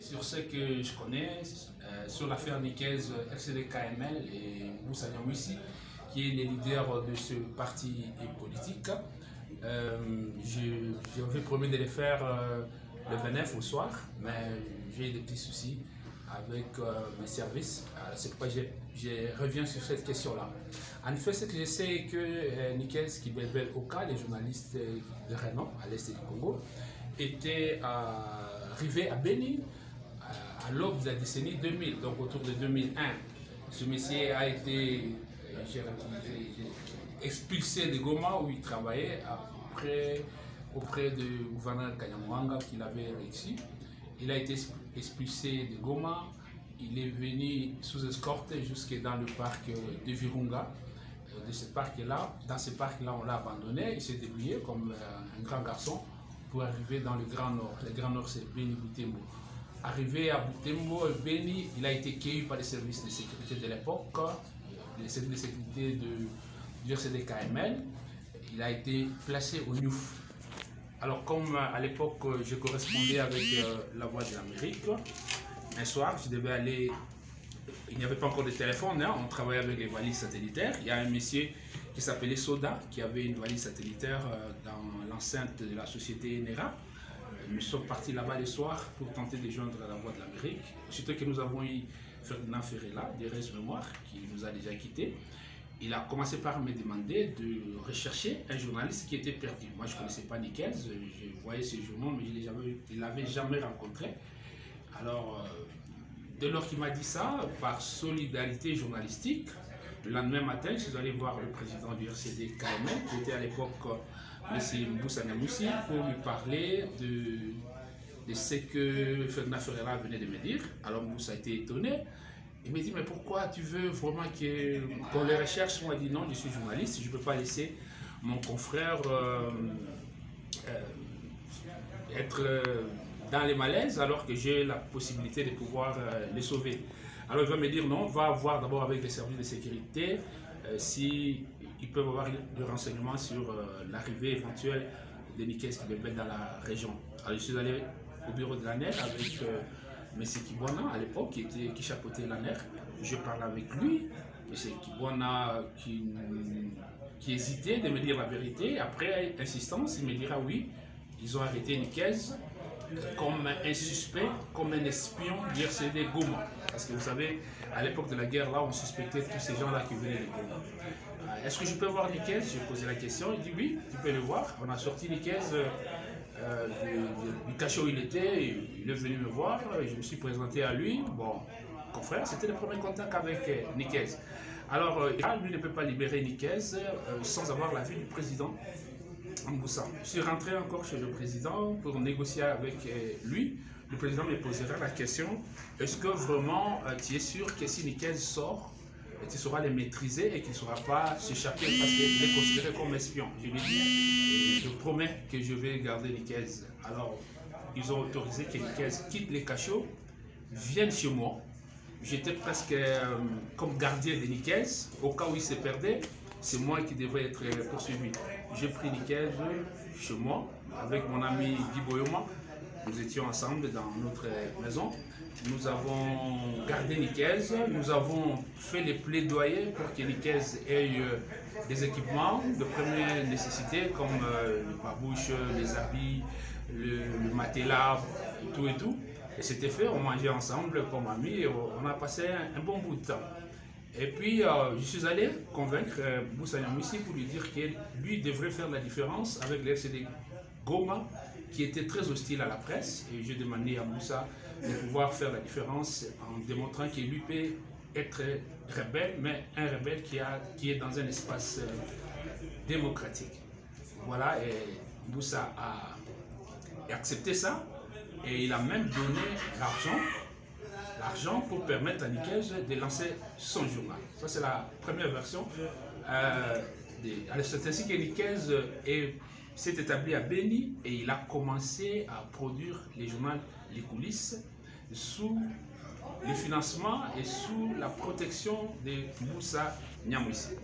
sur ce que je connais, sur l'affaire Nikez, RCD-KML et Moussa Nyamwisi, qui est le leader de ce parti politique. J'avais promis de le faire le 29 au soir, mais j'ai eu des petits soucis avec mes services. C'est pourquoi je reviens sur cette question-là. En effet, ce que je sais est que Nikez Kibelbel Oka, les journalistes de renom à l'est du Congo, était arrivé à Béni à l'aube de la décennie 2000, donc autour de 2001. Ce monsieur a été expulsé de Goma où il travaillait auprès du gouverneur Kanyamwanga qu'il avait reçu. Il a été expulsé de Goma, il est venu sous escorte jusque dans le parc de Virunga. De ce parc-là, dans ce parc-là, on l'a abandonné, il s'est débrouillé comme un grand garçon pour arriver dans le Grand Nord. Le Grand Nord, c'est Béni Butembo. Arrivé à Butembo, Béni, il a été cueilli par les services de sécurité de l'époque, les services de sécurité du RCD-KML. Il a été placé au Niouf. Alors, comme à l'époque, je correspondais avec la Voix de l'Amérique, un soir, je devais aller. Il n'y avait pas encore de téléphone, hein, on travaillait avec les valises satellitaires. Il y a un monsieur qui s'appelait Soda, qui avait une valise satellitaire dans l'enceinte de la société NERA. Nous sommes partis là-bas le soir pour tenter de joindre la Voix de l'Amérique. Surtout que nous avons eu Ferdinand Ferrella, des Res Mémoire, qui nous a déjà quittés. Il a commencé par me demander de rechercher un journaliste qui était perdu. Moi, je ne connaissais pas Nikez, je voyais ce journal, mais je ne l'avais jamais rencontré. Alors, dès lors qu'il m'a dit ça, par solidarité journalistique, le lendemain matin, je suis allé voir le président du RCD-KML, qui était à l'époque M. Moussa Nyamwisi, pour lui parler de ce que Ferdinand Ferrella venait de me dire. Alors Moussa a été étonné. Il m'a dit, mais pourquoi tu veux vraiment qu'on les recherche? Moi, j'ai dit non, je suis journaliste, je ne peux pas laisser mon confrère être dans les malaises alors que j'ai la possibilité de pouvoir les sauver. Alors il va me dire non, on va voir d'abord avec les services de sécurité si ils peuvent avoir des renseignements sur l'arrivée éventuelle de Nikez Kibelbel dans la région. Alors je suis allé au bureau de l'ANER avec M. Kibwana à l'époque qui chapeautait l'ANER. Je parle avec lui, M. Kibwana qui hésitait de me dire la vérité. Après insistance, il me dira oui, ils ont arrêté Nikez comme un suspect, comme un espion du RCD Goma. Parce que vous savez, à l'époque de la guerre, là, on suspectait tous ces gens-là qui venaient de Goma. Est-ce que je peux voir Nikez? J'ai posé la question, il dit oui, tu peux le voir. On a sorti Nikez du cachot où il était, il est venu me voir, je me suis présenté à lui. Bon, confrère, c'était le premier contact avec Nikez. Alors, lui ne peut pas libérer Nikez sans avoir l'avis du président Moussa. Je suis rentré encore chez le président pour négocier avec lui. Le président me posera la question, est-ce que vraiment tu es sûr que si Nikez sort, tu sauras les maîtriser et qu'il ne saura pas s'échapper parce qu'il est considéré comme espion? Je lui dis, je promets que je vais garder Nikez. Alors, ils ont autorisé que Nikez quitte les cachots, vienne chez moi. J'étais presque comme gardien de Nikez, au cas où il se perdait. C'est moi qui devrais être poursuivi. J'ai pris Nikez chez moi avec mon ami Guy Boyoma. Nous étions ensemble dans notre maison. Nous avons gardé Nikez. Nous avons fait les plaidoyers pour que Nikez ait des équipements de première nécessité comme le babouche, les habits, le matelas, et tout. Et c'était fait, on mangeait ensemble comme amis et on a passé un bon bout de temps. Et puis, je suis allé convaincre Moussa Nyamwisi pour lui dire que lui devrait faire la différence avec le RCD Goma, qui était très hostile à la presse. Et j'ai demandé à Moussa de pouvoir faire la différence en démontrant qu'il lui peut être rebelle, mais un rebelle qui est dans un espace démocratique. Voilà, et Moussa a accepté ça. Et il a même donné l'argent pour permettre à Nikez de lancer son journal. Ça, c'est la première version. C'est ainsi que Nikez s'est établi à Béni et il a commencé à produire les journaux Les Coulisses sous le financement et sous la protection de Moussa Nyamwisi.